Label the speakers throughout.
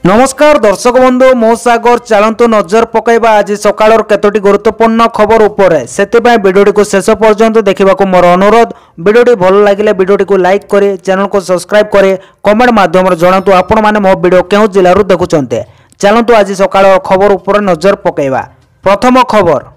Speaker 1: नमस्कार दर्शक बंधु मो सागर चलतु नजर पकईबा आज सकाळ केतोटी गुरुत्वपूर्ण खबर उपरे सेतिबाई वीडियोटी को शेष पर्यंत देखा मोर अनुरोध। वीडियोटी भल लगे वीडियोटी को लाइक करे, चैनल को सब्सक्राइब करे, कमेंट माध्यम जनातु आपण माने मो वीडियो केउ जिल्लारू देखुचंते। चलतु आज सकाळ खबर उपरे नजर पकईबा। प्रथम खबर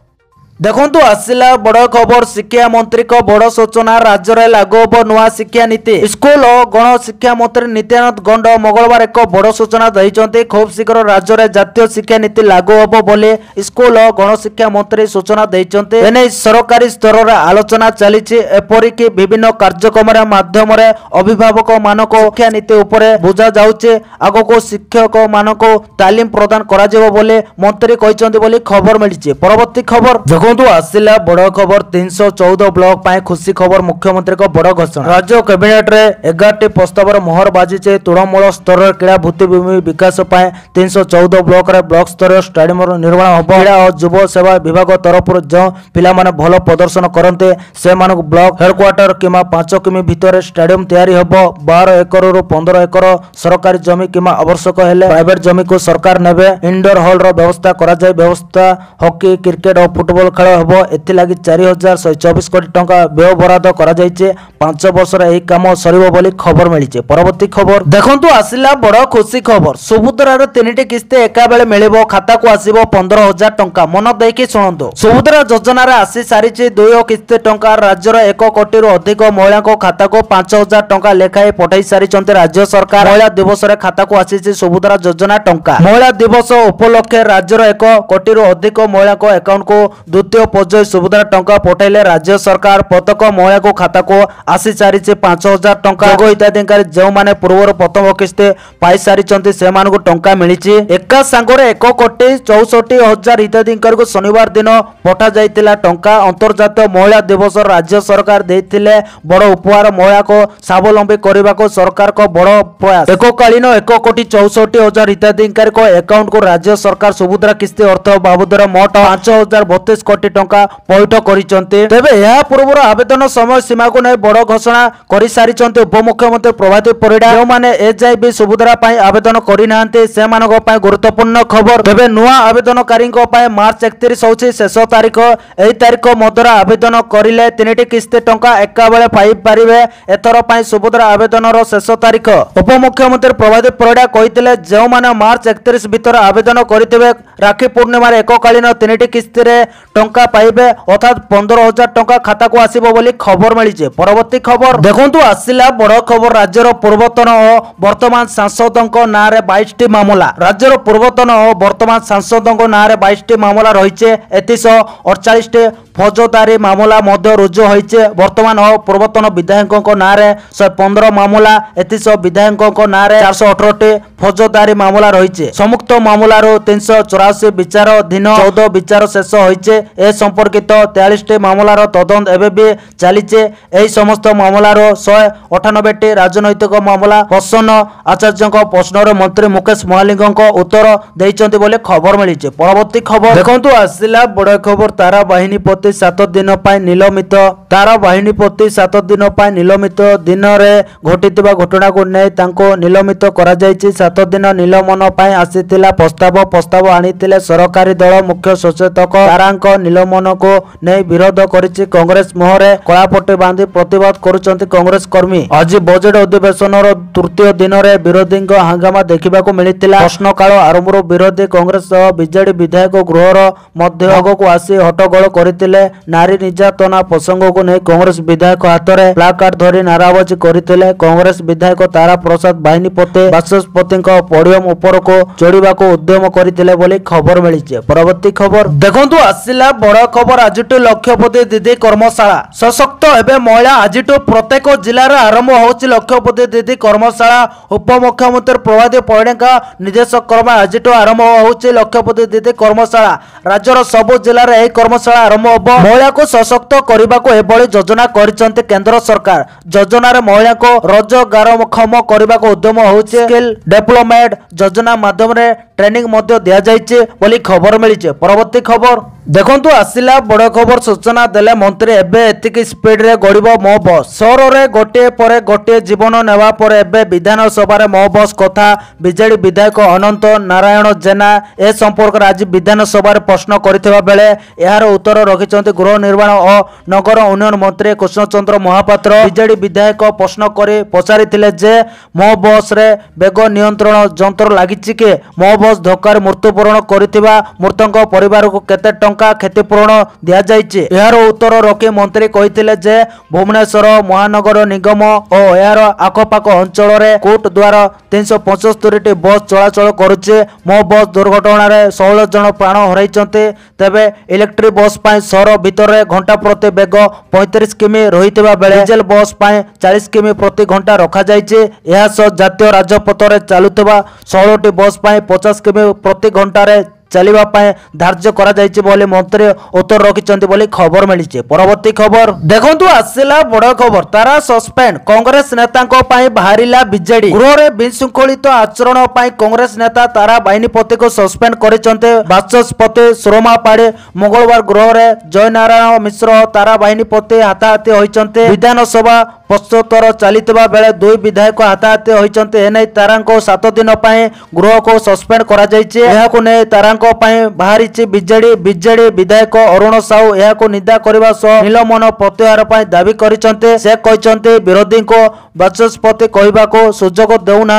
Speaker 1: देखंतु आसिला बड़ खबर। शिक्षा मंत्री को बड़ सूचना, राज्य में लागू हम नुआ शिक्षा नीति। स्कूल और गण शिक्षा मंत्री नित्यानंद गंड मंगलवार एक बड़ सूचना देइचंते। खूब शीघ्र राज्य में जातीय शिक्षा नीति लागू हम बोली स्कूल और गण शिक्षा मंत्री सूचना देइचंते। एने सरकारी स्तर में आलोचना चली, एपरिक विभिन्न कार्यक्रम माध्यम अभिभावक मानक शिक्षा नीति उपरे बुझा जाउचे। आगको शिक्षक मानक तालीम प्रदान करा जेबो बोले मंत्री कहिसंते बोली खबर मिलिছে। परवर्ती खबर देखंतु आसिला बड़ खबर। 314 ब्लॉक पाए खुशी खबर। मुख्यमंत्री को बड़ घोषणा। राज्य कैबिनेट रे 11टी प्रस्ताव मोहर बाजिचे। तृणमूल स्तर क्रीड़ा भित्तिभूमि विकास पाए 314 ब्लॉक रे ब्लॉक स्तर स्टेडियम निर्माण होब। क्रीड़ा और युव सेवा विभाग तरफ जो पिला माने भल प्रदर्शन करते से मानक ब्लॉक हेडक्वार्टर किमा 5 किमी भितर स्टेडियम तैयारी होब। 12 एकर रु 15 एकर सरकारी जमी किमा आवश्यक हेले प्राइवेट जमी को सरकार नेबे। इंडोर हॉल रो व्यवस्था करा जाय। व्यवस्था हॉकी क्रिकेट और फुटबॉल खेल हम। एथिलागि 4124 कोटी टंका व्यय बराद करा जायचे। 5 वर्ष रे काम सरिबो बोली खबर मिलिছে। परवर्ती खबर देखंतु आसिला बड़ खुशी खबर। सुभद्रार 3टी किस्ती एका बेले मिलिबो। खाता को आसीबो 15000 टंका। मन देकी सुनंतु। सुभद्रा योजना रे आसी सारिचे 2 किस्ती टंका। राज्य रे 1 कोटी रु अधिक महिला को खाता को 5000 टंका लेखाए पठाई सारिचंते राज्य सरकार। महिला दिवस रे खाता को आसीचे सुभद्रा योजना टंका। महिला दिवस उपलक्षे राज्य रे 1 कोटी रु अधिक महिला को अकाउंट को द्वितीय पर्याय सुभद्रा टंका पठाइले राज्य सरकार। प्रत्येक महिला को खाता को आसी सारिचे 5000 टंका। जोग हिताधिकारी जो माने पूर्व प्रथम किस्ती पाई सारिचंती से मानको टंका मिलिछि। एका संगरे 1 कोटी 64,000 हिताधिकारी को शनिवार दिन पठा जाइतिला टंका। अंतर्जातीय महिला दिवस राज्य सरकार देइथिले बड़ उपहार। महिला को स्वावलंबी करबा को सरकार को बड़ प्रयास। एककालीन 1 कोटी 64,000 हिताधिकारी को अकाउंट को राज्य सरकार सुभद्रा किस्ती अर्थ बाबदर मोट 5032 कोटी टंका पैठ करिसंते। तेबे यह पूर्व आवेदन समय सीमा को नै बड़ घोषणा करि सारिसंते उपमुख्यमंत्री प्रभात परिडा। जो माने एजाइबी सुभद्रा पई आवेदन करि नाहंते से मानको पई गुरुत्वपूर्ण खबर। तेबे नुआ आवेदनकारी को पई मार्च 31 होछि शेष तारीख। एही तारीख मध्य आवेदन करिले 3टी किस्ती टंका एका बेले पाई परिबे। एथर पई सुभद्रा आवेदनर शेष तारीख उपमुख्यमंत्री प्रभात परिडा कहितले जो माने मार्च 31 भीतर आवेदन करितबे राखी पूर्णिमा रे एककालीन 3टी किस्ती रे टंका पाइबे अर्थात 15,000 टंका खाता को आसीबो बोली खबर मिलिছে। परवर्ती खबर देखंतु आसिला बड़ खबर। राज्यर पूर्वतन और वर्तमान सांसदों नाँ रे 22टी मामला। राज्यर पूर्वतन और वर्तमान सांसदों नाँ रे 22टी मामला रहिছে। 348टी फौजदारी मामला मध्य रुजु होइছে। वर्तमान और पूर्वतन विधायकों नाँ रे 115 मामला। 300 विधायकों नाँ रे 418टी फौजदारी मामला रहिছে। सम्मुक्त मामला 384 विचाराधीन 14 विचार शेष होइছে। ए संपर्कित 43टी मामलार तदंत एबे भी चलीचे। एही समस्त मामलार 198टी राजनैतिक मामला। हसन आचार्य प्रश्न मंत्री मुकेश महालिंग उत्तर देइचंती बोले खबर मिलिছে। परवर्ती खबर देखंतु आसिला बड़ खबर। तारा बाहिनी प्रति 7 दिन पाई निलंबित। तारा बाहिनी प्रति 7 दिन पाई निलंबित। दिन रे घटितबा घटना को नै तांको निलंबित करा जायछि। 7 दिन निलंबन पाई आसीतिला प्रस्ताव आनितिले सरकारी दल मुख्य सचेतक। तारांक निलंबन को नै विरोध करिछि कांग्रेस। मोहरे कलापट्टी बांधी प्रतिवाद करुचंती कांग्रेस कर्मी। आज बजेट अधिवेशन तृतीय दिन रे विरोधी हंगामा देखा मिलता। प्रश्नकाल आरंभ विरोधी कांग्रेस बीजेडी विधायक गृहर मध्य को आसी हट्टगोल करथिले। नारी निर्यातना प्रसंग को नहीं कांग्रेस विधायक हाथ में प्लाकार्ड धरी नाराबाजी करथिले। कांग्रेस विधायक तारा प्रसाद बाहिनीपति बाचस्पति पोडियम उपर को चढ़ा उद्यम करथिले बोली खबर मिलिছে। परवर्ती खबर देखंतु आसिला बड़ खबर। आजिटू लक्षपति दीदी कर्मशाला सशक्त हेबे महिला। आजिटू प्रत्येक जिले में आरंभ होछि लक्षपति दीदी कर्मशाला। उपमुख्यमंत्री प्रभात परिडा निर्देशक क्रम आजिटू आरंभ होछि लक्षपति दीदी कर्मशाला। राज्यर सबु जिले में यह कर्मशाला आरंभ होब। महिला को सशक्त करने को एभली योजना करिसंते केंद्र सरकार। योजना रे महिला को रोजगारक्षम करने को उद्यम होछि। स्किल डेवलपमेंट योजना माध्यम रे ट्रेनिंग मध्य दिया जाइछे बोली खबर मिलिছে। परवर्ती खबर देखो देखंतु आसिला बड़ खबर सूचना देले मंत्री एबे एतिकी स्पीड रे गड़िबो मो बस सहर रे गोटे परे गोटे जीवन नेवा परे एबे विधानसभा रे मो बस कथा बीजेडी विधायक अनंत नारायण जेना ए संपर्क आज विधानसभा रे प्रश्न करथिबा बेले यार उत्तर रखिचंती गृह निर्माण और नगर उन्नयन मंत्री कृष्णचंद्र महापात्र। बीजेडी विधायक प्रश्न करे पचारिथिले जे मो बस रे बेग नियंत्रण जंत्र लागिछि के मो बस धक्कार मृत्युवरण करथिबा मृतक परिवार को केते टंका क्षतिपूरण दिया जाइछि। यार उत्तर रखी मंत्री कहिथिले जे भुवनेश्वर महानगर निगम और यार आखपाख अंचल रे कोर्ट द्वारा 375 टी बस चलाचल करुचे। मो बस दुर्घटना रे 16 जन प्राण हराइचंते। तेबे इलेक्ट्रिक बस पाई शहर भितर रे घंटा प्रति बेग 35 किमी रहितबा बेले डीजल बस पाई 40 किमी प्रति घंटा रखा जाइछि। यह जातीय राजपथ रे चालुतबा 16 टी बस पाई 50 किमी प्रति घंटा रे चलिबा पाए धार्य करा जाइछि बोली मंत्री उत्तर रखिचंती बोली खबर मिलिछि। परवर्ती खबर देखंतु आसिला बड़ खबर तारा सस्पेंड कांग्रेस नेतांको पाई बाहरिला बीजेडी गृह रे बिशृंखलित आचरण पाई कांग्रेस नेता तारा बाहिनीपति को सस्पेंड करिचंते। बाचस्पति सुरमा पाड़े मंगलवार गृह रे जयनारायण मिश्र तारा बाहिनीपति हाथाहाथी होइचंते। विधानसभा प्रश्नोत्तर चलितबा बेले दुई विधायक हाथाहाथी होइचंते। एनै तारांको 7 दिन पाई गृह को सस्पेंड करा जाइछि। एहाको नै तारांको बाहरी बीजेडी विधायक अरुण साहू यह निंदा करने सह निलंबन प्रत्याहार दाबी करिसंते। से कहते विरोधी को बाचस्पति कहवाको सुजोग देउना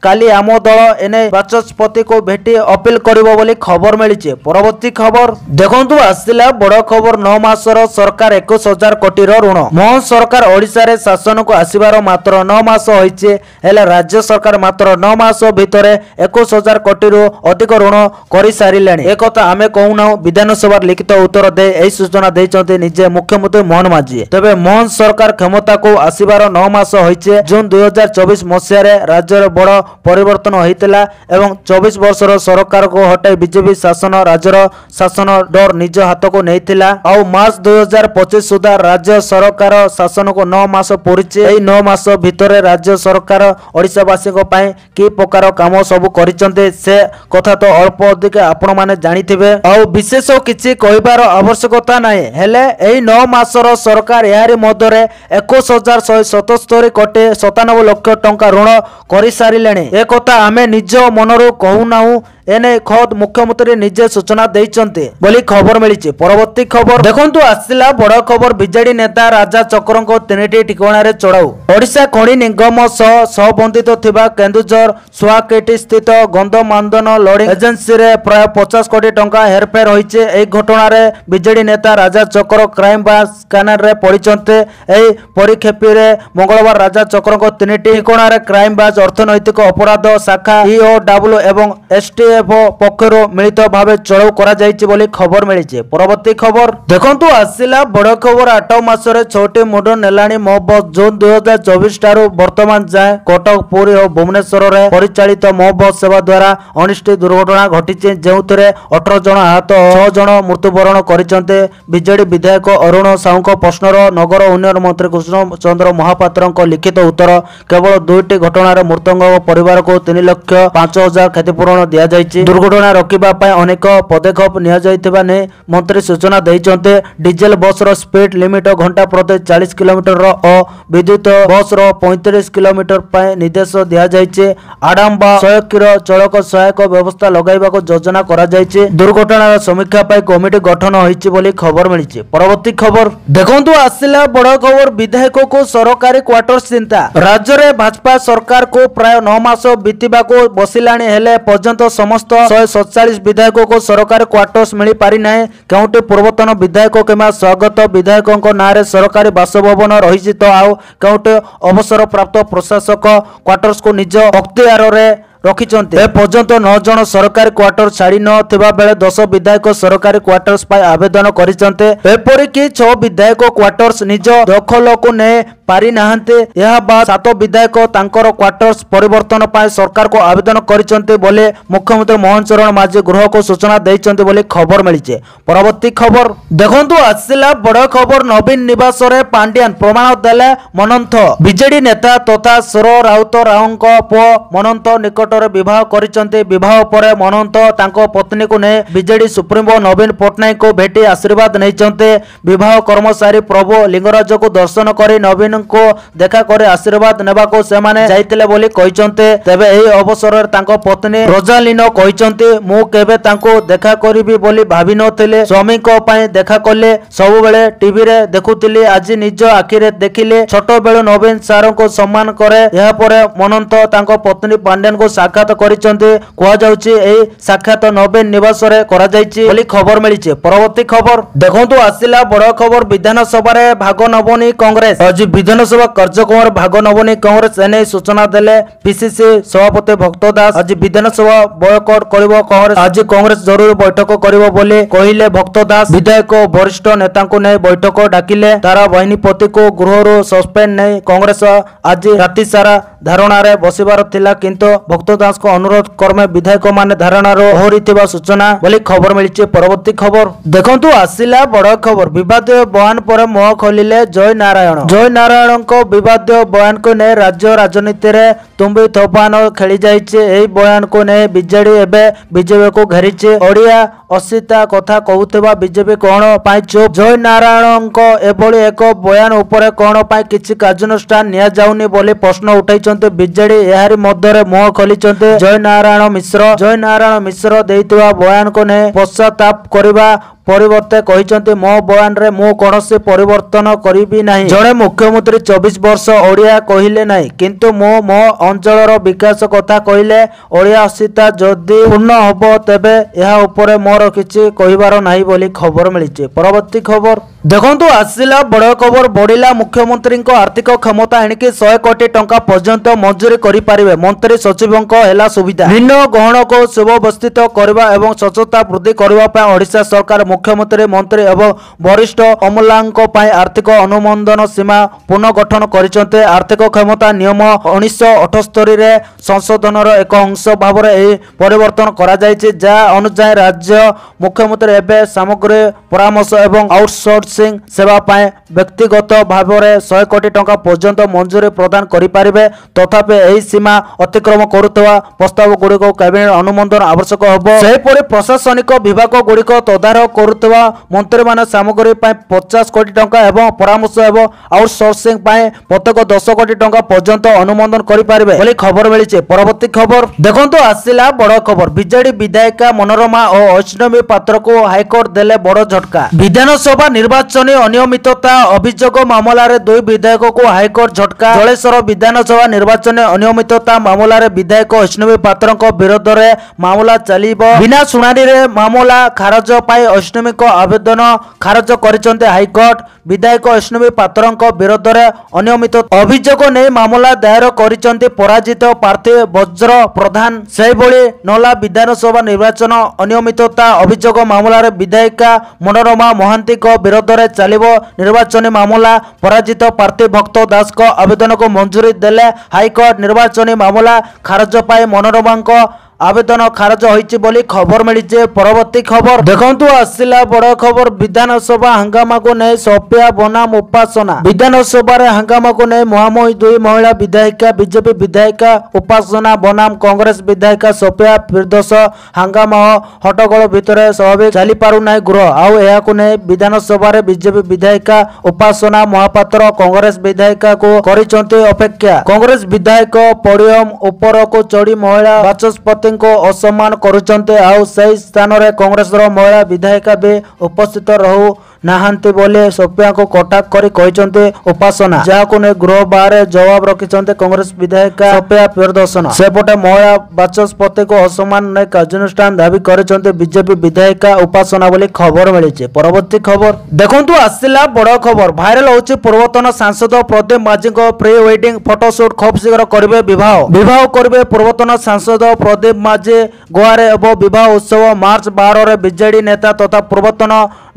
Speaker 1: काली आम दल एने बाचस्पति को भेटी अपील करिवो बोली खबर मिली। परवर्ती खबर देखंतु आसिला बड़ खबर 9 मासर सरकार 21,000 कोटी ऋण। मोहन सरकार ओडिशा रे शासन को आसिबार मात्र 9 मास होइछे हेले राज्य सरकार मात्र 9 मास भितर 21,000 कोटी रु अधिक ऋण करि सारिलेनी। एक कथा आमे कहूना विधानसभा लिखित उत्तर दे एही सूचना देइचंते निजे मुख्यमंत्री मोहन माझी। तबे मोहन सरकार क्षमता को आसिबार 9 मास होइछे। जून 2024 मसिया रे राज्य रे बड़ परिवर्तन होइतला एवं 24 वर्षर सरकार को हटाई बीजेपी शासन राज्यर शासन डर निज हाथ को नेइतिला। आ मार्च 2025 सुधा राज्य सरकार शासन को 9 मास पूरिछे। एही 9 मास भितरे राज्य सरकार ओडिशावासी को पाए की प्रकार काम सब करिचंते से कथा तो अल्प अधिक आपण माने जानिथिबे और विशेष किछि कहिबार आवश्यकता नाही। हेले एही 9 मासर सरकार यारी मध्यरे 21,177 कोटी 97 लाख टंका ऋण करि सारिलेनी। ए कथा आमे निज मनरु कहूनाहु एने खद मुख्यमंत्री निजे सूचना देइचंते बोली खबर मिली। परवर्ती खबर देखंतु आसिला बड़ खबर बीजेडी नेता राजा चक्रंको 3टी ठिकाना रे चढ़ाऊ। ओडिशा खଣି निगम सह सहबंधित थिबा केन्दुझर सुआकेटी स्थित गंधमादन लोडिंग एजेंसी रे प्राय 50 कोटी टंका हेरफेर होइचे। एही घटना रे बीजेडी नेता राजा चक्र क्राइम ब्रांच स्कैनर रे पड़िचंते। एही परिखेपी रे मंगलवार राजा चक्रंको 3टी ठिकाना रे क्राइम ब्रांच अर्थनैतिक अपराध शाखा ईओडब्ल्यू एवं एसटी पक्षर मिलित भाव चढ़ाऊ करा जाइछि बोली खबर मिली। परवर्ती खबर देखंतु आसिला बड़ खबर 8 मासरे 6टी मुंड नेलाणी मो बस। जून 2024 ठारू वर्तमान जाए कटक पुरी और भुवनेश्वर रे परिचालित मो बस सेवा द्वारा 19टी दुर्घटना घटिछि जेउथरे 18 जन आहत 6 जन मृत्युवरण करिसंते। बीजेडी विधायक अरुण साहूको प्रश्नर नगर उन्नयन मंत्री कृष्णचंद्र महापात्रଙ୍କ लिखित उत्तर केवल 2टी घटना रे मृतक परिवार को 3,05,000 क्षतिपूरण दिया जाइछि। दुर्घटना रोकिबा पाए अनेक पदक्षेप निया जाइतिबा ने मंत्री सूचना दैचंते। डीजल बस रो स्पीड लिमिट घंटा प्रति 40 किलोमीटर रो और विद्युत बस रो 35 किलोमीटर पाए निर्देश दिया जाइछे। आडम्बा 100 किलो चलक सहायक व्यवस्था लगाइबा को योजना करा जाइछे। दुर्घटना समीक्षा पाए कमिटी गठन होइछि बोली खबर मिलिछि। परवर्ती खबर देखंतु आसिला बड़ खबर विधायक को सरकारी क्वार्टर्स चिंता। राज्य रे भाजपा सरकार को प्राय 9 मास बीतिबा को बसिलाणी हेले पर्यंत समस्त 147 विधायकों को सरकारी क्वार्टर्स मिली पारि नाही। केउटे पूर्वतन विधायक किंवा स्वागत विधायकों नारे सरकारी बासभवन रही तो आउ केउटे अवसर प्राप्त प्रशासक क्वार्टर्स को निज अख्तियार रे रखिचंते। ए पर्यंत 9 जन सरकारी क्वार्टर छाड़ी न थिबा बेले 10 विधायक सरकारी क्वार्टर्स पाई आवेदन करिचंते। एपरि कि 6 विधायक क्वार्टर्स निज दखल को ने पारि नाहंते। यह बाद 7 विधायक तांकर क्वार्टर्स परिवर्तन पाई सरकार को आवेदन करिचंते बोले मुख्यमंत्री मोहन चरण माझी गृह को सूचना दैचंते बोले खबर मिलिছে। परवर्ती खबर देखंतु आसिला बड़ खबर नवीन निवास रे पांड्यान प्रमाण देले मनंथ। बीजेडी नेता तथा सुर राउत रावଙ୍କ पुଅ मनंथ निकट ନିକଟରେ ବିବାହ କରିଛନ୍ତି। ବିବାହ ପରେ ମହନ୍ତ ତାଙ୍କ ପତ୍ନୀକୁ ନେଇ ବିଜେଡି ସୁପ୍ରିମୋ ନବୀନ ପଟ୍ଟନାୟକଙ୍କୁ ଭେଟି ଆଶୀର୍ବାଦ ନେଇଛନ୍ତି। ବିବାହ କର୍ମଚାରୀ ପ୍ରଭୁ ଲିଙ୍ଗରାଜକୁ ଦର୍ଶନ କରି ନବୀନଙ୍କୁ ଦେଖା କରି ଆଶୀର୍ବାଦ ନେବାକୁ ସେମାନେ ଯାଇଥିଲେ ବୋଲି କହିଛନ୍ତି। ତେବେ ଏହି ଅବସରରେ ତାଙ୍କ ପତ୍ନୀ ରୋଜାଲିନ କହିଛନ୍ତି, ମୁଁ କେବେ ତାଙ୍କୁ ଦେଖା କରିବି ବୋଲି ଭାବିନଥିଲି। ସ୍ୱାମୀଙ୍କ ପାଇଁ ଦେଖା କଲେ। ସବୁବେଳେ ଟିଭିରେ ଦେଖୁଥିଲି, ଆଜି ନିଜ ଆଖିରେ ଦେଖିଲି। ଛୋଟବେଳୁ ନବୀନ ସାରଙ୍କୁ ସମ୍ମାନ କରେ। ଏହାପରେ ମନନ୍ତ ତାଙ୍କ ପତ୍ନୀ ପାଣ୍ଡ୍ୟାନଙ୍କୁ ସାକ୍ଷାତ କରିଛନ୍ତି। କୁହାଯାଉଛି ଏହି ସାକ୍ଷାତ ନବୀନ ନିବାସରେ କରାଯାଇଛି ବୋଲି ଖବର ମିଳିଛି। ପରବର୍ତ୍ତୀ ଖବର ଦେଖନ୍ତୁ, ଆସିଲା ବଡ଼ ଖବର। ବିଧାନସଭାରେ ଭାଗ ନବନି କଂଗ୍ରେସ। ଆଜି ବିଧାନସଭା କାର୍ଯ୍ୟକ୍ରମରେ ଭାଗ ନବନି କଂଗ୍ରେସ, ଏନେଇ ସୂଚନା ଦେଲେ ପିସିସି ସଭାପତି ଭକ୍ତ ଦାସ। ଆଜି ବିଧାନସଭା ବୟକଟ କରିବ କଂଗ୍ରେସ। ଆଜି କଂଗ୍ରେସ ଜରୁରୀ ବୈଠକ କରିବ ବୋଲି କହିଲେ ଭକ୍ତ ଦାସ। ବିଧାୟକ ଓ ବରିଷ୍ଠ ନେତାଙ୍କୁ ନେଇ ବୈଠକ ଡାକିଲେ। ତାରା ବାହିନୀପତିଙ୍କୁ ଗୃହରୁ ସସ୍ପେଣ୍ଡ ନେଇ କଂଗ୍ରେସ ଆଜି ରାତି ସାରା ଧାରଣାରେ ବସିବାର ଥିଲା, କିନ୍ତୁ ଭକ୍ତ ଦାସଙ୍କ ଅନୁରୋଧ କ୍ରମେ ବିଧାୟକମାନେ ଧାରଣାରୁ ଓହରିଥିବା ସୂଚନା ବୋଲି ଖବର ମିଳିଛି। ପରବର୍ତ୍ତୀ ଖବର ଦେଖନ୍ତୁ, ଆସିଲା ବଡ଼ ଖବର। ବିବାଦୀୟ ବୟାନ ପରେ ମୁହଁ ଖୋଲିଲେ ଜୟ ନାରାୟଣ। ଜୟ ନାରାୟଣଙ୍କ ବିବାଦୀୟ ବୟାନକୁ ନେଇ ରାଜ୍ୟ ରାଜନୀତିରେ ତୁମ୍ବି ତୋଫାନ ଖେଳି ଯାଇଛି। ଏହି ବୟାନକୁ ନେଇ ବିଜେଡି ଏବେ ବିଜେପିକୁ ଘେରିଛି। ଓଡ଼ିଆ ଅସ୍ମିତା କଥା କହୁଥିବା ବିଜେପି କଣ ପାଇଁ ଚୁପ୍? ଜୟ ନାରାୟଣଙ୍କ ଏଭଳି ଏକ ବୟାନ ଉପରେ କଣ ପାଇଁ କିଛି କାର୍ଯ୍ୟାନୁଷ୍ଠାନ ନିଆଯାଉନି ବୋଲି ପ୍ରଶ୍ନ ଉଠାଇଛନ୍ତି ବିଜେଡି। ଏହାରି ମଧ୍ୟରେ ମୁହଁ ଖୋଲିଛନ୍ତି ଜୟ ନାରାୟଣ ମିଶ୍ର। ଜୟ ନାରାୟଣ ମିଶ୍ର ଦେଇଥିବା ବୟାନକୁ ନେଇ ପଶ୍ଚାତାପ କରିବା ପରିବର୍ତ୍ତେ କହିଛନ୍ତି, ମୋ ବୟାନରେ ମୁଁ କୌଣସି ପରିବର୍ତ୍ତନ କରିବି ନାହିଁ। ଜଣେ ମୁଖ୍ୟମନ୍ତ୍ରୀ 24 ବର୍ଷ ଓଡ଼ିଆ କହିଲେ ନାହିଁ, କିନ୍ତୁ ମୁଁ ମୋ ଅଞ୍ଚଳର ବିକାଶ କଥା କହିଲେ ଓଡ଼ିଆ ଅସ୍ମିତା ଯଦି ପୂର୍ଣ୍ଣ ହେବ ତେବେ ଏହା ଉପରେ ମୋର କିଛି କହିବାର ନାହିଁ ବୋଲି ଖବର ମିଳିଛି। ପରବର୍ତ୍ତୀ ଖବର ଦେଖନ୍ତୁ, ଆସିଲା ବଡ଼ ଖବର। ବଢ଼ିଲା ମୁଖ୍ୟମନ୍ତ୍ରୀଙ୍କ ଆର୍ଥିକ କ୍ଷମତା। ଏଣିକି 100 କୋଟି ଟଙ୍କା ପର୍ଯ୍ୟନ୍ତ ମଞ୍ଜୁରୀ କରିପାରିବେ ମନ୍ତ୍ରୀ ସଚିବଙ୍କ ହେଲା ସୁବିଧା। ଭିନ୍ନ ଗହଣକୁ ସୁବ୍ୟବସ୍ଥିତ କରିବା ଏବଂ ସ୍ୱଚ୍ଛତା ବୃଦ୍ଧି କରିବା ପାଇଁ ଓଡ଼ିଶା ସରକାର ମୁଖ୍ୟମନ୍ତ୍ରୀ ମନ୍ତ୍ରୀ ଏବଂ ବରିଷ୍ଠ ଅମଲାଙ୍କ ପାଇଁ ଆର୍ଥିକ ଅନୁମୋଦନ ସୀମା ପୁନର୍ଗଠନ କରିଛନ୍ତି। ଆର୍ଥିକ କ୍ଷମତା ନିୟମ 1978ରେ ସଂଶୋଧନର ଏକ ଅଂଶ ଭାବରେ ଏହି ପରିବର୍ତ୍ତନ କରାଯାଇଛି, ଯାହା ଅନୁଯାୟୀ ରାଜ୍ୟ ମୁଖ୍ୟମନ୍ତ୍ରୀ ଏବେ ସାମଗ୍ରୀ ପରାମର୍ଶ ଏବଂ ଆଉଟସୋର୍ସିଂ ସେବା ପାଇଁ ବ୍ୟକ୍ତିଗତ ଭାବରେ 100 କୋଟି ଟଙ୍କା ପର୍ଯ୍ୟନ୍ତ ମଞ୍ଜୁରୀ ପ୍ରଦାନ କରିପାରିବେ। ତଥାପି ଏହି ସୀମା ଅତିକ୍ରମ କରୁଥିବା ପ୍ରସ୍ତାବ ଗୁଡ଼ିକ କ୍ୟାବିନେଟ ଅନୁମୋଦନ ଆବଶ୍ୟକ ହେବ। ସେହିପରି ପ୍ରଶାସନିକ ବିଭାଗ ଗୁଡ଼ିକ ତଦାରଖ କରୁଥିବା ମନ୍ତ୍ରୀମାନେ ସାମଗ୍ରୀ ପାଇଁ 50 କୋଟି ଟଙ୍କା ଏବଂ ପରାମର୍ଶ ଏବଂ ଆଉଟସୋର୍ସିଂ ପାଇଁ ପ୍ରତ୍ୟେକ 10 କୋଟି ଟଙ୍କା ପର୍ଯ୍ୟନ୍ତ ଅନୁମୋଦନ କରିପାରିବେ ବୋଲି ଖବର ମିଳିଛି। ପରବର୍ତ୍ତୀ ଖବର ଦେଖନ୍ତୁ, ଆସିଲା ବଡ଼ ଖବର। ବିଜେଡି ବିଧାୟିକା ମନୋରମା ଓ ଐଷ୍ଣବୀ ପାତ୍ରକୁ ହାଇକୋର୍ଟ ଦେଲେ ବଡ଼ ଝଟକା। ବିଧାନସଭା ନିର୍ବାଚନୀ ଅନିୟମିତତା ଅଭିଯୋଗ ମାମଲାରେ 2 ବିଧାୟକଙ୍କୁ ହାଇକୋର୍ଟ ଝଟକା। ଜଳେଶ୍ୱର ବିଧାନସଭା ନିର୍ବାଚନୀ ଅନିୟମିତତା ମାମଲାରେ ବିଧାୟକ ଐଷ୍ଣବୀ ପାତ୍ରଙ୍କ ବିରୋଧରେ ମାମଲା ଚାଲିବ। ବିନା ଶୁଣାଣିରେ ମାମଲା ଖାରଜ ପାଇଁ ଐଷ୍ଣବୀଙ୍କ ଆବେଦନ ଖାରଜ କରିଛନ୍ତି ହାଇକୋର୍ଟ। ବିଧାୟକ ଐଷ୍ଣବୀ ପାତ୍ରଙ୍କ ବିରୋଧରେ ଅନିୟମିତ ଅଭିଯୋଗ ନେଇ ମାମଲା ଦାୟର କରିଛନ୍ତି ପରାଜିତ ପ୍ରାର୍ଥୀ ବଜ୍ର ପ୍ରଧାନ। ସେହିଭଳି ନଲା ବିଧାନସଭା ନିର୍ବାଚନ ଅନିୟମିତତା ଅଭିଯୋଗ ମାମଲାରେ ବିଧାୟିକା ମନୋରମା ମହାନ୍ତିଙ୍କ ବିରୋଧରେ ଚାଲିବ ନିର୍ବାଚନୀ ମାମଲା। ପରାଜିତ ପ୍ରାର୍ଥୀ ଭକ୍ତ ଦାସଙ୍କ ଆବେଦନକୁ ମଞ୍ଜୁରୀ ଦେଲେ ହାଇକୋର୍ଟ। ନିର୍ବାଚନୀ ମାମଲା ଖାରଜ ପାଇଁ ମନୋରମାଙ୍କ ଆବେଦନ ଖାରଜ ହୋଇଛି ବୋଲି ଖବର ମିଳିଛି। ପରବର୍ତ୍ତୀ ଖବର ଦେଖନ୍ତୁ, ଆସିଲା ବଡ଼ ଖବର। ବିଧାନସଭା ହଙ୍ଗାମାକୁ ନେଇ ସୋଫିଆ ବନାମ ଉପାସନା। ବିଧାନସଭାରେ ହଙ୍ଗାମାକୁ ନେଇ ମୁହାଁମୁହିଁ 2 ମହିଳା ବିଧାୟିକା। ବିଜେପି ବିଧାୟିକା ଉପାସନା ବନାମ କଂଗ୍ରେସ ବିଧାୟିକା ସୋଫିଆ ଫିରଦୋଷ। ହଙ୍ଗାମା ଓ ହଟ୍ଟଗୋଳ ଭିତରେ ସ୍ୱାଭାବିକ ଚାଲିପାରୁନାହିଁ ଗୃହ। ଆଉ ଏହାକୁ ନେଇ ବିଧାନସଭାରେ ବିଜେପି ବିଧାୟିକା ଉପାସନା ମହାପାତ୍ର କଂଗ୍ରେସ ବିଧାୟିକାକୁ କରିଛନ୍ତି ଅପେକ୍ଷା। କଂଗ୍ରେସ ବିଧାୟକ ପୋଡିୟମ ଉପରକୁ ଚଢ଼ି ମହିଳା ବାଚସ୍ପତି ଅସମ୍ମାନ କରୁଛନ୍ତି। ଆଉ ସେହି ସ୍ଥାନରେ କଂଗ୍ରେସର ମହିଳା ବିଧାୟିକା ବି ଉପସ୍ଥିତ ରହୁ ନାହାନ୍ତି ବୋଲି ସୋଫିଆଙ୍କୁ କଟାକ୍ଷ କରି କହିଛନ୍ତି ଉପାସନା, ଯାହାକୁ ନେଇ ଗୃହ ବାହାରେ ଜବାବ ରଖିଛନ୍ତି କଂଗ୍ରେସ ବିଧାୟିକା ସୋଫିଆ ଫିରଦୋସନ। ସେପଟେ ମହିଳା ବାଚସ୍ପତିଙ୍କୁ ଅସମ୍ମାନ ନେଇ କାର୍ଯ୍ୟାନୁଷ୍ଠାନ ଦାବି କରିଛନ୍ତି ବିଜେପି ବିଧାୟିକା ଉପାସନା ବୋଲି ଖବର ମିଳିଛି। ପରବର୍ତ୍ତୀ ଖବର ଦେଖନ୍ତୁ, ଆସିଲା ବଡ଼ ଖବର। ଭାଇରାଲ ହେଉଛି ପୂର୍ବତନ ସାଂସଦ ପ୍ରଦୀପ ମାଝୀଙ୍କ ପ୍ରି ୱେଡିଂ ଫଟୋସୁଟ୍। ଖୁବ୍ ଶୀଘ୍ର କରିବେ ବିବାହ କରିବେ ପୂର୍ବତନ ସାଂସଦ ପ୍ରଦୀପ ମାଝୀ। ଗୋଆରେ ହେବ ବିବାହ ଉତ୍ସବ। ମାର୍ଚ୍ଚ 12ରେ ବିଜେଡି ନେତା ତଥା ପୂର୍ବତନ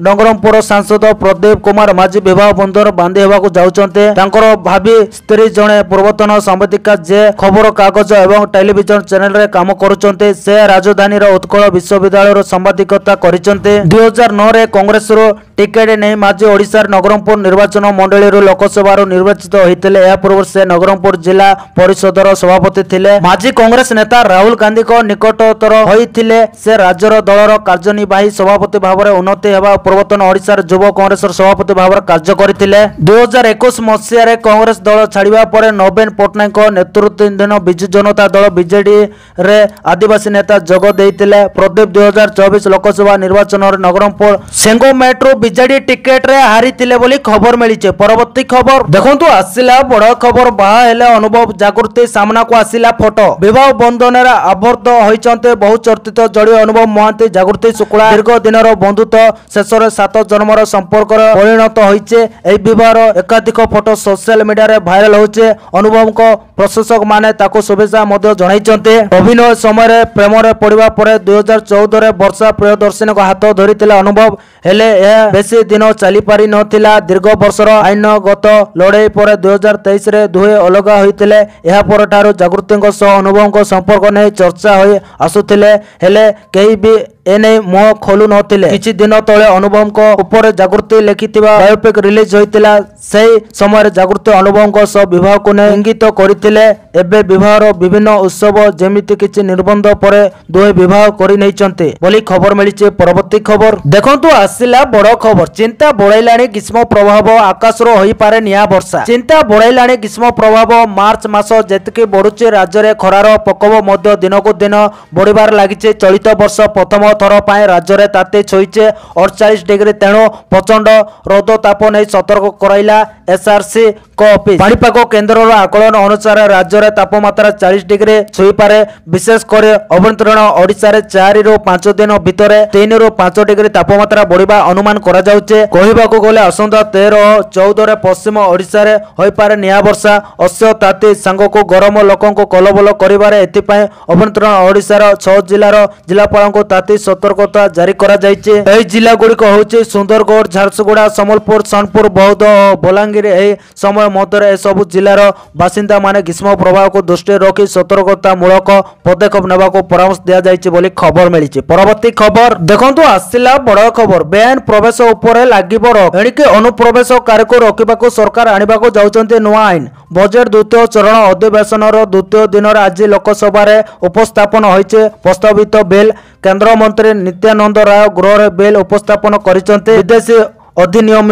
Speaker 1: ନବରଙ୍ଗପୁର सांसद प्रदीप कुमार माझी विवाह बंधन बांधि हेबाकु जाउचंते। तांकर भाभी स्त्री जणे पूर्वतन संवादिका जे खबर कागज एवं टेलीविजन चैनल रे काम करुचंते। से राजधानी उत्कल विश्वविद्यालय संवादिकता करिचंते। 2009 रे कांग्रेस रो टिकेट नहीं माझी ओडिशा नवरंगपुर निर्वाचन मंडली लोकसभा निर्वाचित होते। यह पूर्व से नवरंगपुर जिला परिषदर सभापति थिले। माझी कांग्रेस नेता राहुल गांधी को निकटतर होइथिले। से राज्यर दलर कार्यनिर्वाही सभापति भाव में उन्नति हेबा पूर्वतन ओडिशा युव कांग्रेस सभापति भाव में कार्य करथिले। 2021 मसीह कांग्रेस दल छाड़िबा परे नवीन पट्टनायक नेतृत्वाधीन बिजु जनता दल बीजेडी रे आदिवासी नेता जोग देइथिले। प्रदीप 2024 लोकसभा निर्वाचन नवरंगपुर सेंगो मेट्रो बीजेडी टिकेट रे हारिथिले बोली खबर मिलिছে। परवर्ती खबर देखंतु आसिला बड़ खबर। बाहा हेले अनुभव जागृति सामना को आसिला फोटो। विवाह बंधन रे आबद्ध होइचंते बहुचर्चित जोड़ी अनुभव महांती जागृति शुक्ला। दीर्घ दिनर बंधुत्व शेषर 7 जन्मर संपर्क परिणत होइचे। एई विवाहर एकाधिक फोटो सोशल मीडिया रे भाइराल होइचे। अनुभव को प्रशंसक माने ताको शुभेच्छा मध्य जणाइचंते। अभिनय समय प्रेम रे पड़िबा परे 2014 रे वर्षा प्रियदर्शनी को हाथ धरिथिले अनुभव। हेले यह बेसी दिन चली पारि नथिला। दीर्घ वर्षर आईनगत लड़ाई पर 2023 रे दुहे अलगा होइतिले। यह परठारु जागृतिଙ୍କ सह अनुभवଙ୍କ संपर्क नै चर्चा होई आसुथिले। हेले केही भी एने मुह खोलु नथिले। किछि दिन तळे अनुभवଙ୍କ ऊपर जागृति लिखिथिबा बायोपिक रिलीज होइतिला। सेही समय जागृति अनुभवଙ୍କ सह विवाह को नै इंगित करिथिले। एबे विवाहर विभिन्न उत्सव जेमिति किछि निर्बंध परे दुहे विवाह करि नैचंते बोली खबर मिलिছে। परवर्ती खबर देखंतु आसिला बड़ खबर। चिंता बढ़ाइलाणी ग्रीष्म प्रभाव आकाशर होई पारे निया वर्षा। चिंता बढ़ाइलाणी ग्रीष्म प्रभाव। मार्च मास जेतिके बढ़ुचे राज्य रे खरार प्रकोप मध्य दिनकु दिन बढ़िबार लागिছে। चलित वर्ष प्रथम थर पाए राज्य रे ताते छोइছে 48 डिग्री। तेणु प्रचंड रौद ताप नै सतर्क कराइला एसआरसी को ऑफिस। पाणीपाग केन्द्र आकलन अनुसार राज्य रे तापमात्रा 40 डिग्री छुई पारे। विशेष कर अभ्यंतरीण ओडिशा रे 4 रु 5 दिन भितर 3 रु 5 डिग्री तापमात्रा बढ़िबा अनुमान करा जाउचे। कहिबाकू गले आसंता 13 और 14 रे पश्चिम ओडिशा रे होई पारे निया वर्षा। अस्य ताती सांग को गरम लोकन को कलबल करिबारे एथि पय अभ्यंतरीण ओडिशा रो 6 जिल्लार जिलापाल को ताती सतर्कता जारी करा जायचे। एही जिल्ला गुडी को होचे सुंदरगढ़, झारसुगुड़ा, सम्बलपुर, सोनपुर, बौद्ध और बलांगीर। एही समय मध्य ए सब जिल्लार बासिंदा माने ग्रीष्म प्रभाव को दृष्टि रखी सतर्कता मूलक पदक्षेप नेबा को परामर्श दिया जायचे बोली खबर मिलिছে। परवर्ती खबर देखंतु आसिला बड़ खबर। बेआईन प्रवेश उपरे लागिबो रोक। एणिके अनुप्रवेशकारी को रोकिबाको सरकार आनिबाको जाउचंते नुआ आईन। बजेट द्वितीय चरण अधिवेशन द्वितीय दिन आज लोकसभा रे उपस्थापन होइছে प्रस्तावित बिल। केंद्र मंत्री नित्यानंद राय गृह बिल उपस्थापन करिसंते। विदेशी अधिनियम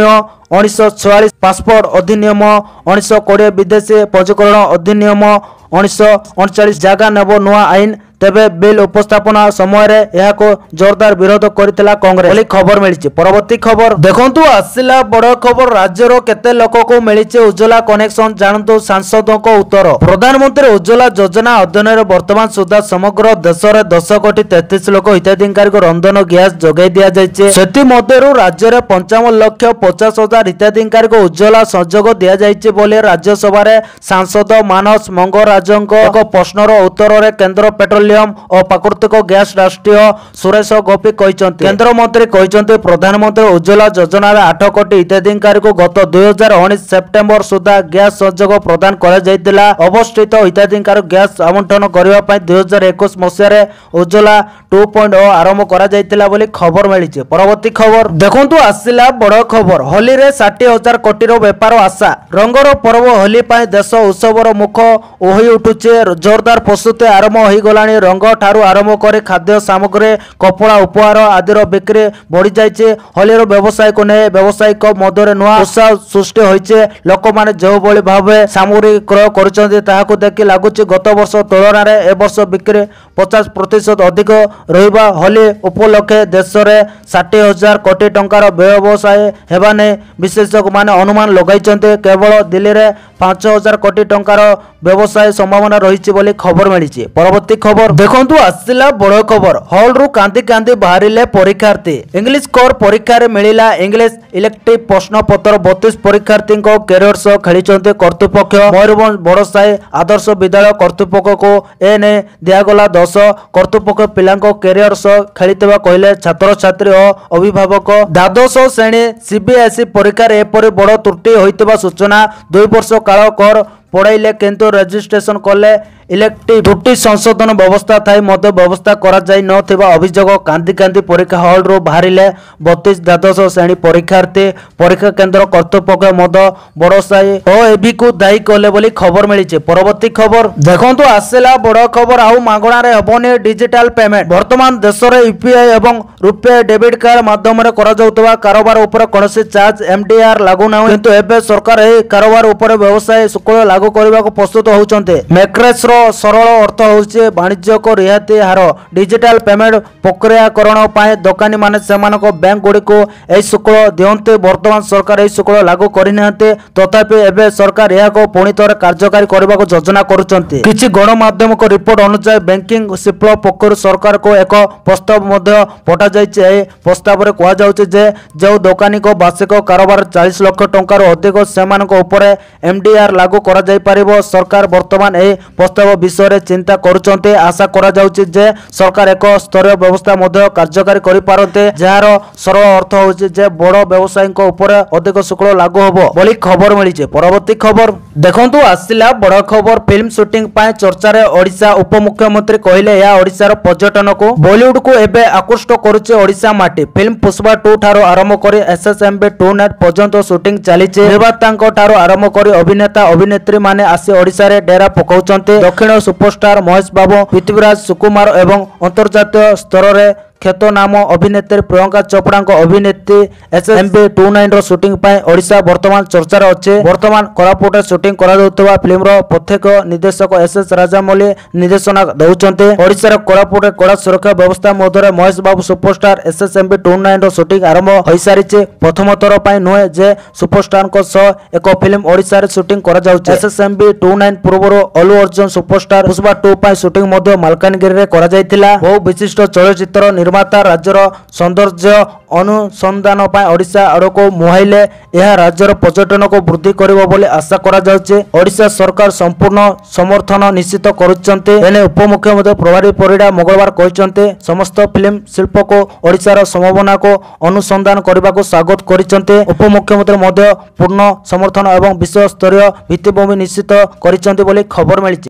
Speaker 1: 1946, पासपोर्ट अधिनियम 1920, विदेशी पंजीकरण अधिनियम 1939 जगह नेब नुआ आईन। तेबे बिल उपस्थापन समय रे यह को जोरदार विरोध करथिला कांग्रेस बोली खबर मिलिছে। परवर्ती खबर देखंतु आसिला बड़ खबर। राज्यर केते लोक को मिलिছে उज्ज्वला कनेक्शन जानतु सांसदों को उत्तर। प्रधानमंत्री उज्ज्वला योजना अध्ययन रे वर्तमान सुधा समग्र देश रे 10 कोटी 33 लोक हिताधिकारी को रंधन गैस जोगाई दिया जायছে। सेति मध्यरु राज्य रे 55 लाख 50 हजार हिताधिकारी को उज्ज्वला संयोग दिया जायছে बोली राज्यसभा रे सांसद मानस मंगराजंक एक प्रश्नर उत्तर रे केंद्र पेट्रोल और प्राकृतिक गैस राष्ट्रीय सुरेश गोपी कहते। केंद्र मंत्री कहते प्रधानमंत्री उज्ज्वला योजना 8 कोटी हिताधिकारी को गत 2019 सेप्टेम्बर सुधा गैस संयोग प्रदान कर अवस्थित हिताधिकारी गैस आवंटन करने 2021 मसीह उज्ज्वला 2.0 आरंभ कर खबर मिली। परवर्ती खबर देखंतु आसिला बड़ खबर। होली रे 60,000 कोटी बेपार आशा। रंगर पर्व होली पाई देश उत्सवर मुख ओही उठुचे। जोरदार प्रस्तुति आरंभ हो गलानी। रंग ठारू आरंभ कर खाद्य सामग्री कपड़ा उपहार आदि बिक्री बढ़ी जाइए। होलीर व्यवसाय को नहीं व्यवसायिक मध्य नुआ उत्साह सृष्टि होइছে। लोक माने जो भली भाव सामग्री क्रय कर देखि लगुच गत वर्ष तुलन में ए वर्ष बिक्री 50% अधिक रहिबा। होली उपलक्षे देश में 60,000 कोटी टंकार व्यवसाय हेबा ने विशेषज्ञ माने अनुमान लगाइछन्ते। केवल दिल्ली रे 5,000 कोटी टंकार व्यवसाय संभावना रही बोली खबर मिली। परवर्ती खबर देखंतु आसिला बड़ खबर हॉल रु कांदी कांदी बाहरिले परीक्षार्थी इंग्लिश कोर परीक्षा रे मिलिला इंग्लिश इलेक्टिव प्रश्न पत्र 32 परीक्षार्थी कैरियर सह खेली कर्तृपक्ष मयूरभंज बड़साई आदर्श विद्यालय कर्तृपक्ष को एने दिगला 10 कर्तृपक्ष पिला कैरियर सह खेली कहले छात्र छात्री और अभिभावक द्वादश श्रेणी सीबीएसई परीक्षा एपरी बड़ त्रुटि होइतिबा सूचना 2 वर्ष काल कर पढ़ाइले किंतु रजिस्ट्रेशन कले इलेक्टिव त्रुटि संशोधन व्यवस्था थाई मध्य व्यवस्था करा जाई नथिबा अभियोग कांदी कांदी परीक्षा हॉल रो बाहरिले 32 द्वादश श्रेणी परीक्षार्थी परीक्षा केंद्र कर्तृपक्ष मध्य बड़साई और एबी को दायी कले बोली खबर मिली। परवर्ती खबर देखंतु आसिला बड़ खबर आउ मागणा रे हबनी डिजिटल पेमेंट वर्तमान देश रे यूपीआई एवं रुपे डेबिट कार्ड माध्यम रे करा जाउतबा कारोबार ऊपर कोनोसी चार्ज एमडीआर लागू ना किंतु एबे सरकार ए कारोबार ऊपर व्यवसाय शुल्क लागू करबा को प्रस्तुत होउचंते। मैक्रेस रो सरल अर्थ होउचे वाणिज्य को रियायती हार डिजिटल पेमेंट प्रक्रियाकरण पाए दोकानी माने सेमानक बैंक गुडी को ए शुल्क दियंते वर्तमान सरकार ए शुल्क लागू करिनाते तथापि एबे सरकार या को पुणी थोड़े कार्यकारी करबा को योजना करूचंते। किछि गणमाध्यम को रिपोर्ट अनुसार बैंकिंग शिल्प पक्षर सरकार को एक प्रस्ताव मध्य पठा जायछि। ए प्रस्ताव रे कोआ जाउछि जे जो दोकानी को वार्षिक कारोबार 40 लाख टंका रो अधिक सेमानक ऊपर एमडीआर लागू करा जाय परिबो। सरकार वर्तमान ए प्रस्ताव विषय रे चिंता करूचंते। आशा करा जाउछि जे सरकार एक स्तरीय व्यवस्था मध्य कार्यकारी करि पारते जार सरल अर्थ होछि जे बड़ व्यवसायी ऊपर अधिक शुल्क लागू होबो बोली खबर मिली। परवर्ती खबर देखंतु आसिला बड़ खबर फिल्म शूटिंग पाए चर्चा रे ओडिशा उपमुख्यमंत्री कहले या ओडिशार पर्यटन को बॉलीवुड को एबे आकृष्ट करूचे ओडिशा माटी। फिल्म पुष्पा 2 ठारो आरंभ करी एसएसएमबी 2 नाइट पर्यंत शूटिंग चलीचे। निर्मातांको ठारो आरंभ करी अभिनेता अभिनेत्री माने आसी ओडिशा रे डेरा पकाउचंते। दक्षिण सुपरस्टार महेश बाबू पृथ्वीराज सुकुमार एवं अंतर्जातीय स्तर रे ख्यातनाम अभिनेत्री प्रियंका चोपड़ा को अभिनेत्री एसएसएमबी 29 रो शूटिंग पाए ओडिशा वर्तमान चर्चा रे अछि। वर्तमान कोरापुट शूटिंग करा जाउतबा फिल्म रो प्रत्येक निर्देशक एसएस राजामौली निर्देशना दउचंते। ओडिशा रो कोरापुट कड़ा सुरक्षा व्यवस्था मधुरे महेश बाबू सुपरस्टार एसएसएमबी 29 रो शूटिंग आरंभ होई सारिचे। प्रथम थर पाए नुहे जे सुपरस्टार को सह एक फिल्म ओडिशा रे शूटिंग करा जाउचे। एसएसएमबी 29 पूर्वरो अलू अर्जुन सुपरस्टार पुष्पा 2 पाए शूटिंग मध्य मालकानगिरी रे करा जायतिला। बहु विशिष्ट चलचित्र निर्माता राज्यर सौंदर्य अनुसंधान ओडिशा आड़क मुहाइले यह राज्यर पर्यटन को वृद्धि करिबो बोली आशा करा जाउचे। ओडिशा सरकार संपूर्ण समर्थन निश्चित करुचंते। एने उपमुख्यमंत्री प्रभारी परिडा मंगलवार कहिचंते समस्त फिल्म शिल्प को ओडिशार संभावना को अनुसंधान करबा को स्वागत करिचंते। उपमुख्यमंत्री मध्य पूर्ण समर्थन एवं विश्व स्तरीय भित्तिभूमि निश्चित करिचंते बोली खबर मिली।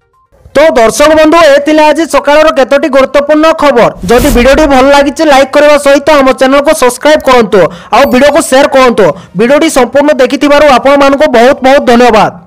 Speaker 1: तो दर्शक बंधु ए आज सकाळर केतोटी गुरुत्वपूर्ण खबर। जदि वीडियोटी भल लागिचे लाइक करबा सहित हम चैनल को सब्सक्राइब करंतो आ वीडियो को शेयर करंतो। वीडियोटी संपूर्ण देखिथिबारु आपण मानको बहुत बहुत धन्यवाद।